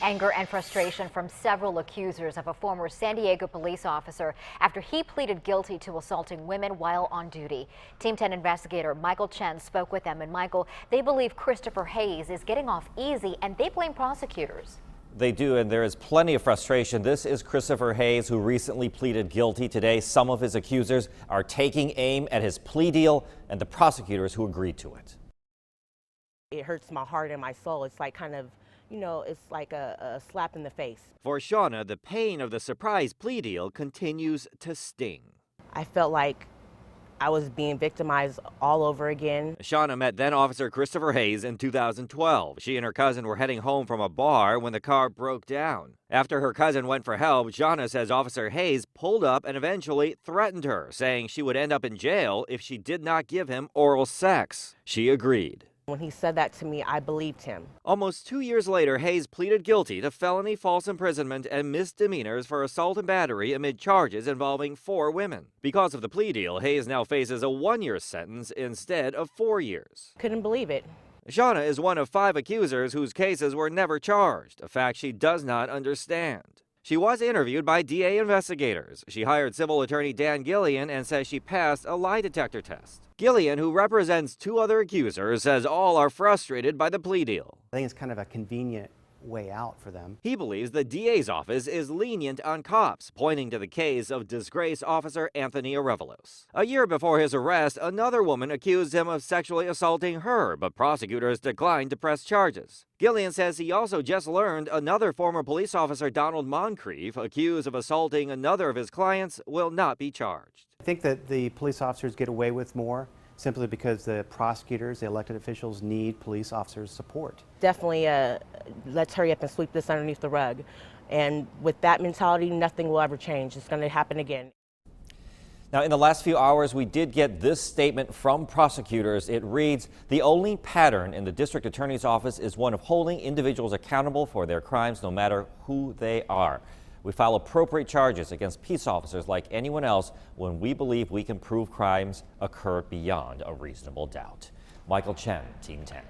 Anger and frustration from several accusers of a former San Diego police officer after he pleaded guilty to assaulting women while on duty. Team 10 investigator Michael Chen spoke with them, and Michael, they believe Christopher Hayes is getting off easy and they blame prosecutors. They do, and there is plenty of frustration. This is Christopher Hayes, who recently pleaded guilty today. Some of his accusers are taking aim at his plea deal and the prosecutors who agreed to it. It hurts my heart and my soul. It's like kind of, it's like a slap in the face. For Shauna, the pain of the surprise plea deal continues to sting. I felt like I was being victimized all over again. Shauna met then-Officer Christopher Hayes in 2012. She and her cousin were heading home from a bar when the car broke down. After her cousin went for help, Shauna says Officer Hayes pulled up and eventually threatened her, saying she would end up in jail if she did not give him oral sex. She agreed. When he said that to me, I believed him. Almost 2 years later, Hayes pleaded guilty to felony false imprisonment and misdemeanors for assault and battery amid charges involving 4 women. Because of the plea deal, Hayes now faces a 1-year sentence instead of 4 years. Couldn't believe it. Shauna is one of 5 accusers whose cases were never charged, a fact she does not understand. She was interviewed by DA investigators. She hired civil attorney Dan Gillian and says she passed a lie detector test. Gillian, who represents 2 other accusers, says all are frustrated by the plea deal. I think it's kind of a convenient way out for them. He believes the DA's office is lenient on cops, pointing to the case of disgraced officer Anthony Arevalos. A year before his arrest, another woman accused him of sexually assaulting her, but prosecutors declined to press charges. Gillian says he also just learned another former police officer, Donald Moncrief, accused of assaulting another of his clients, will not be charged. I think that the police officers get away with more simply because the prosecutors, the elected officials, need police officers' support. Definitely let's hurry up and sweep this underneath the rug. And with that mentality, nothing will ever change. It's going to happen again. Now, in the last few hours, we did get this statement from prosecutors. It reads, "The only pattern in the district attorney's office is one of holding individuals accountable for their crimes, no matter who they are. We file appropriate charges against peace officers like anyone else when we believe we can prove crimes occurred beyond a reasonable doubt." Michael Chen, Team 10.